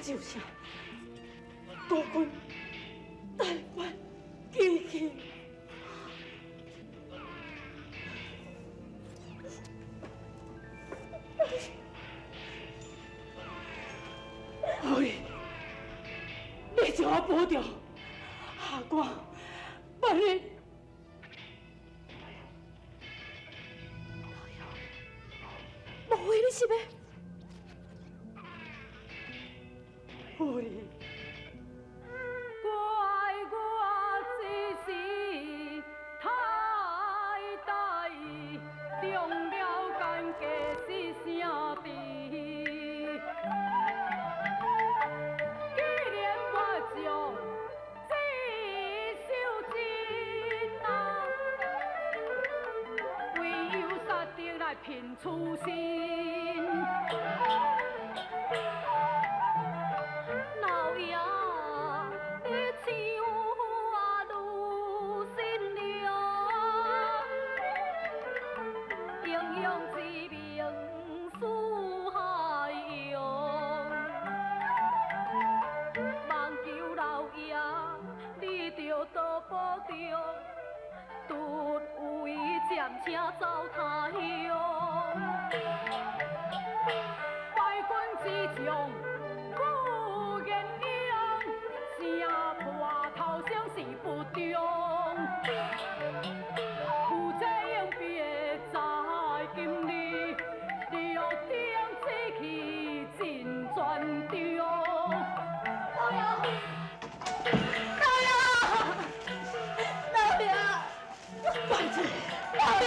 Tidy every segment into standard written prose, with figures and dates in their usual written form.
就是多君台湾机器。后日，你就要保重，下官万一。 无为你是要夫人，怪我只是太大意，中了奸计是啥子？既然我将这手真啊，唯有杀敌来平初心。 老爷，你唱啊如新娘，英勇之名四海扬。望求老爷，你着多保重，突围暂且走他乡。败军之将。 破头相是不忠，负责应别在今日，六点起去尽全中。老爷，老爷，快去，老爷，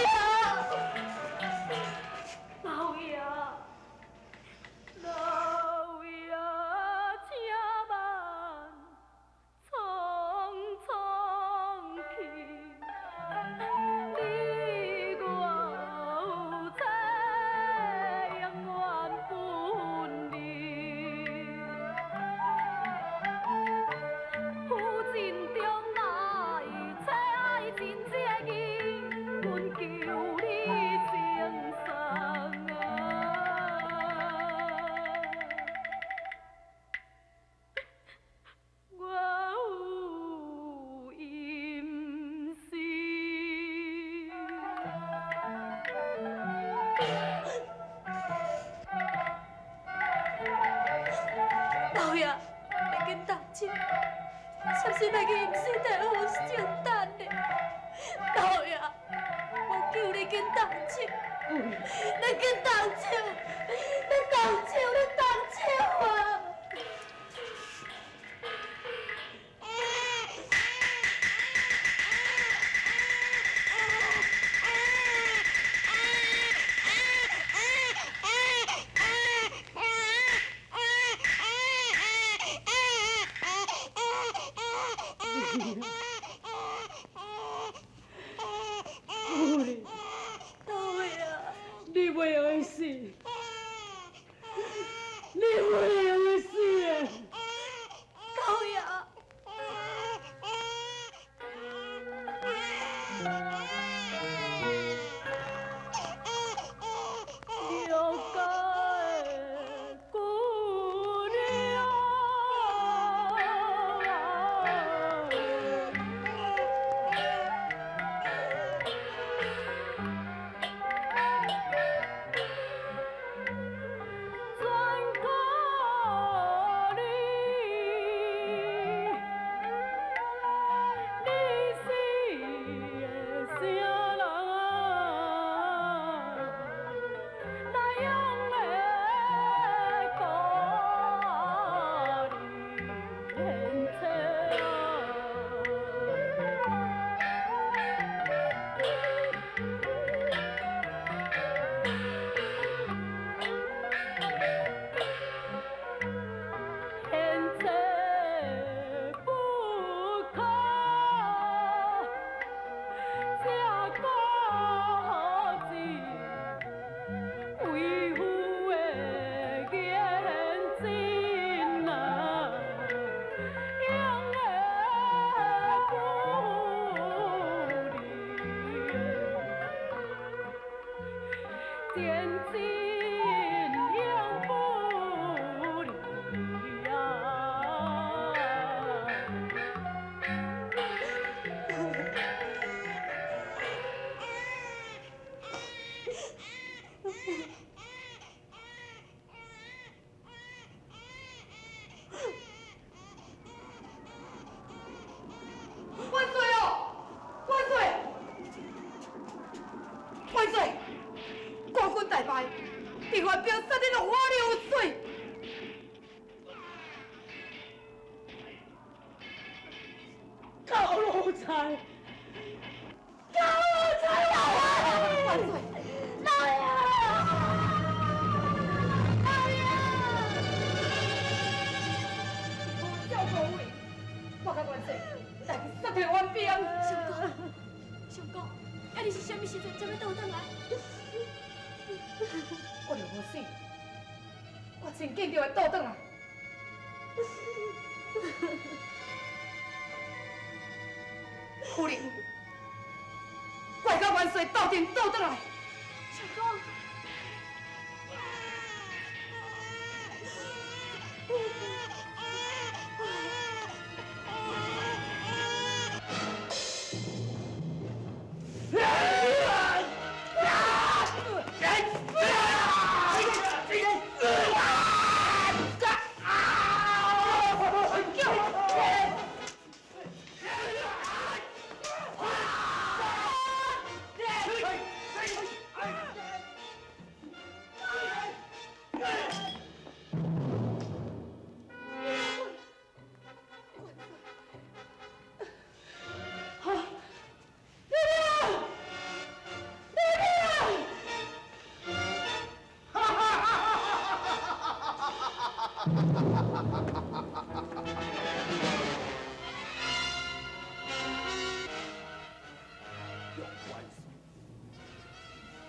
老爷，老爷，请慢。 匆匆去，你我有永远分离。夫尽中来，爱尽这意，阮求你成双啊！ 老爷，你紧动静，是不是那个阴死太好承担的？老爷，我求你紧动静，你紧动手，你动手，你动手啊！ 夫人，老爷，你袂会死，你袂会死，老爷。了解姑娘。高奴才，高奴才啊！万岁，老爷，老爷，我叫各位，我甲元帅带去杀退官兵。相公，啊你是什么时阵才要倒转来？我就无死，我真紧就会倒转来。夫人，怪甲元帅斗阵倒转来。相公。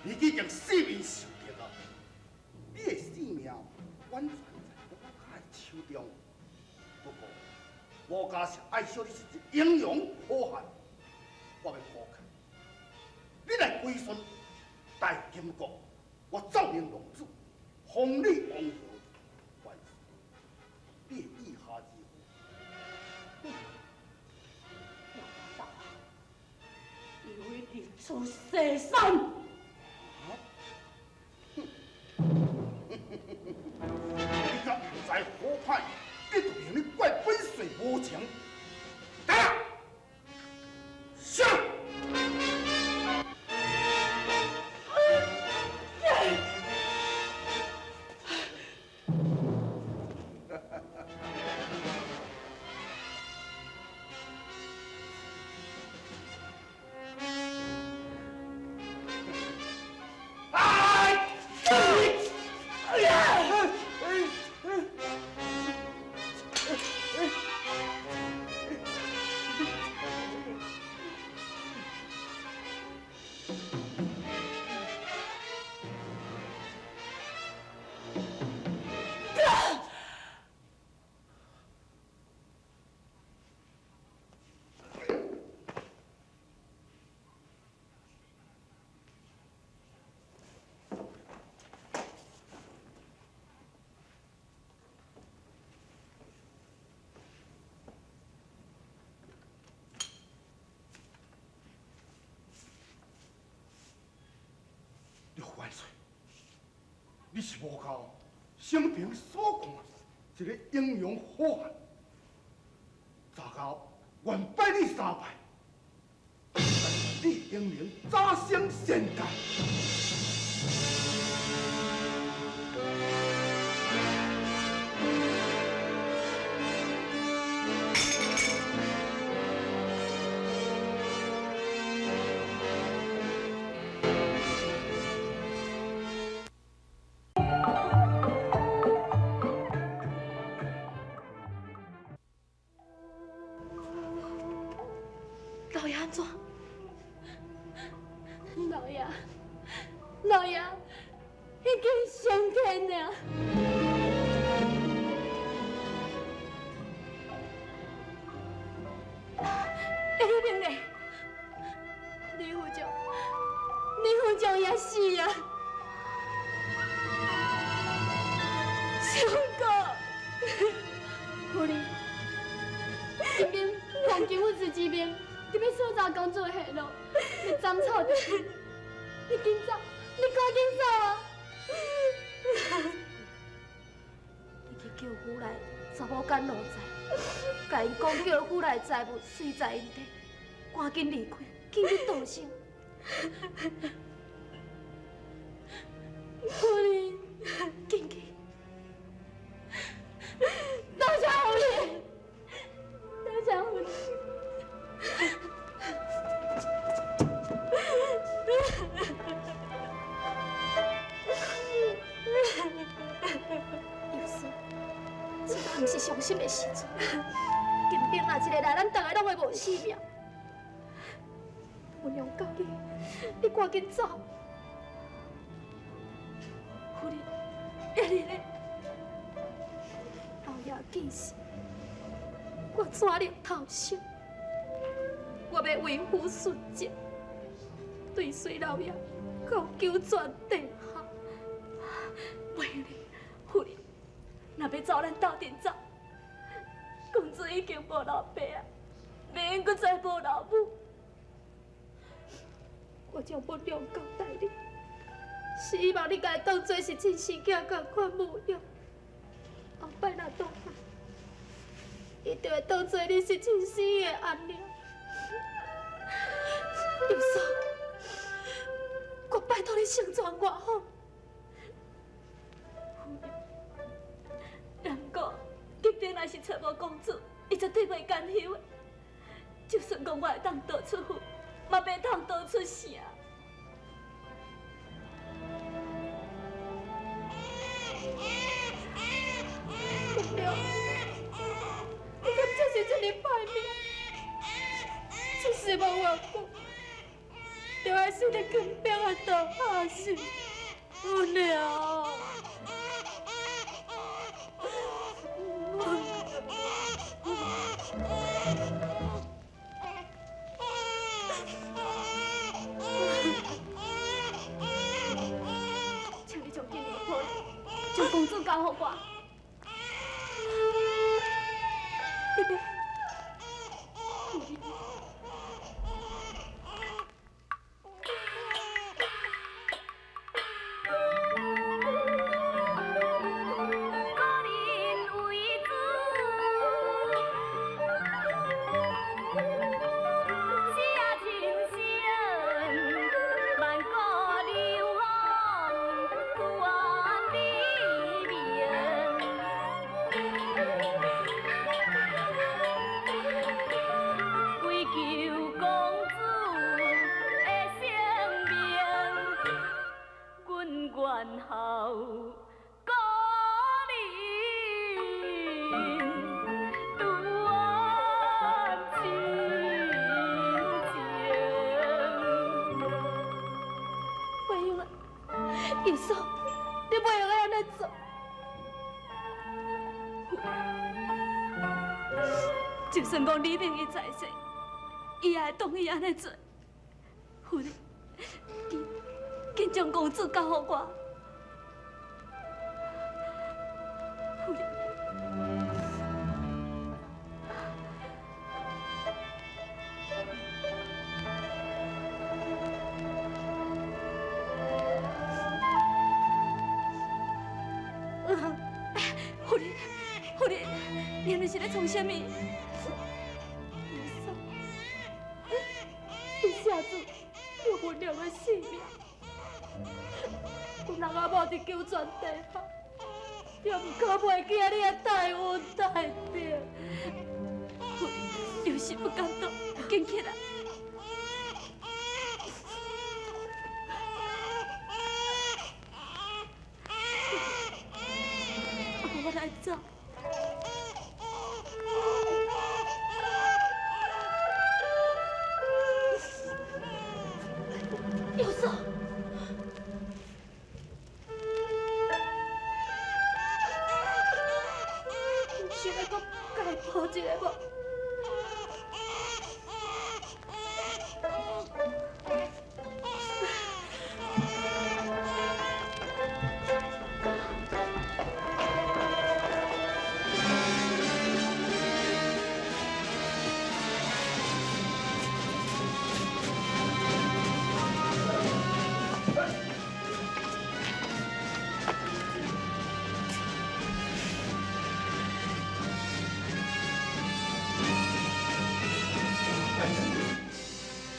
你已经性命受敌啊！你的性命完全在我家的手中。不过，我家是爱惜你是一英勇好汉，我要考考你来归顺大金国，我奏明龙主，封你王后。万岁，你的意下如何？老大，以为日出西山。你甲现在好歹，你就凭你怪本帅无情。来啊！上！万岁！你是无靠生平所讲一个英勇好汉，早到愿拜你三拜，但是你英明早生仙界。老爷安怎？老爷，老爷，已经上天了。一定嘞，李副将也死啊！相公，夫人，这边黄金武士之命。你要所查工作下落，你斩草的，你紧走，你赶紧走啊！你去叫府内查某干奴才，甲因讲叫府内财物随在因地，赶紧离开，紧去动身。夫人，紧去！多谢夫人，多谢夫人。时阵，金兵若一个来，咱大家拢会无性命。我娘教你赶紧走。夫人，今日咧，老爷记事，我全力投降，我要为夫顺节，对随老爷到九泉地下。为你，夫人，若要走，咱斗阵走。公子已经无老爸啊，袂用搁再无老母。我将本娘交代你，是希望你家当做是亲生囝共款母养。后摆若倒来，伊就会当做你是亲生的安娘。有嫂，我拜托你成全我好。然过，金兵若是找无公主，伊绝对袂甘休的。就算讲我会当逃出府，嘛袂通逃出城。公娘，你敢就是这么歹命？这是无缘故，就爱是你金兵的倒下死。我娘。请你将金银抱来，将公主交给我。你别，义嫂，你不用安尼做。就算讲李明伊在世，伊也会同意安尼做。夫人，紧将公主交给我。夫人。夫人，你那是在创什么？义嫂，你下子有分量的性命，有人阿某伫九泉地下，也唔可袂记你的大恩大德。夫人，有时不敢当，紧起来。我来走。有嫂，想要搁解抱一个无？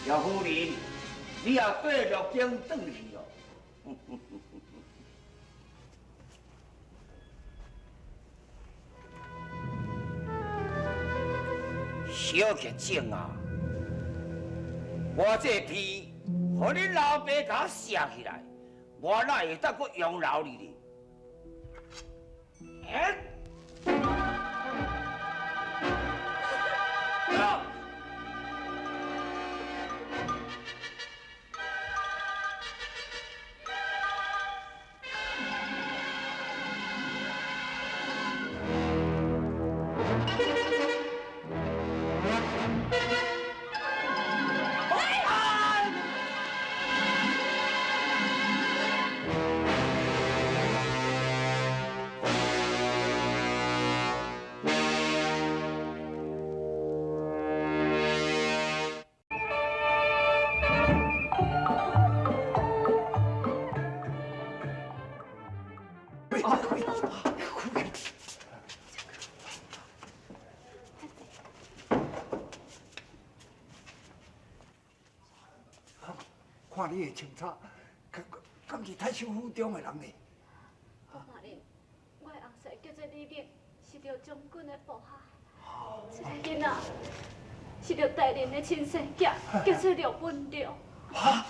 姚夫人，你也爬入京转去哦。小客精啊，我这批，互你老爸甲我写起来，我哪会当搁养老你呢？看你的清楚，敢是太守府中的人呢？大人，我的后婿叫做李明，是着将军的部下。这个囡仔是着大人的亲生囝，叫做廖文良。啊！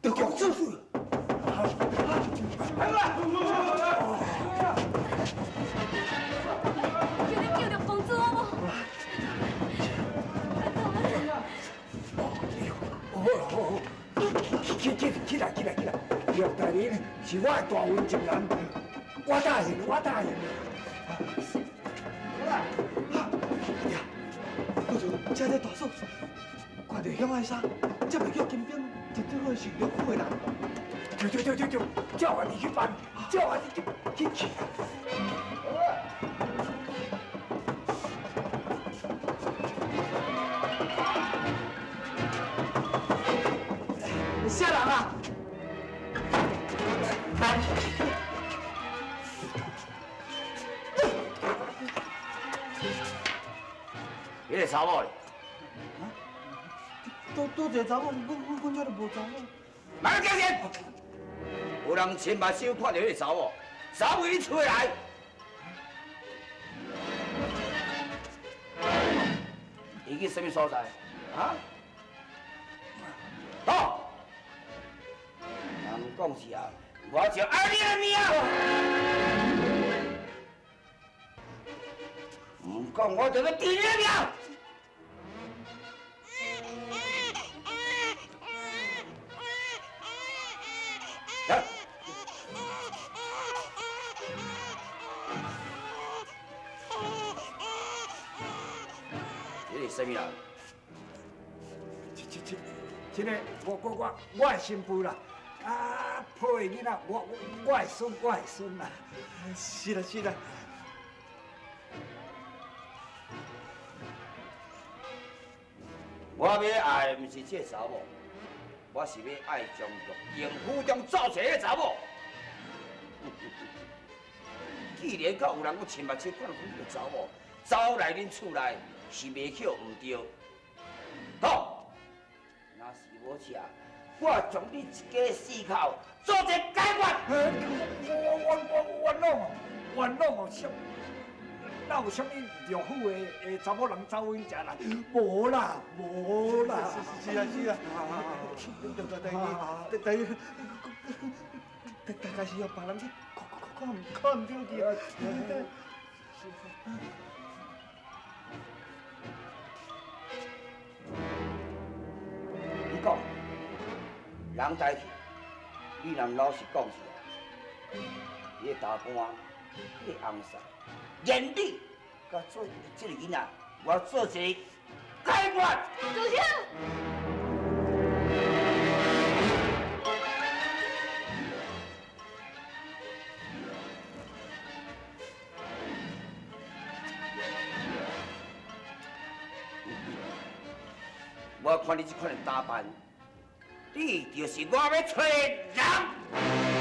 得公主！叫你叫廖公主好无？哦，起来！廖大人是我的大温情人，我答应。呀，不如这个大嫂，看到乡爱啥，这袂叫金兵，绝对会是廖府的人。对，叫我你去办，叫我你去。啥人啊？你个查某咧？多一个查某，阮遐都无查某。慢叫人！有人亲目睭看到你个查某，查某你出来！伊去什么所在？啊？到！人讲是啊，我就爱你的命。唔讲我就要治你的命。来。你是什么人？这个我的新妇啦，啊，抱的囡仔，我的孙啦。是啦。我要爱的不是这个查某，我是要爱从营府中走出来的查某。既然到有人我亲目睭看到这个查某走来恁厝内，是袂巧唔对。好，若是无吃，我将你一家四口做一个解决。冤枉哦！哪有啥物廖府的查某人走阮家来？无啦。是啊。大概是要别人去看唔到去啊。你讲，人代去，你若老实讲是，你的大官，你的翁婿，连你，甲做这个囡仔，我做一个解决。主席。我看你这款打扮，你就是我要找的人。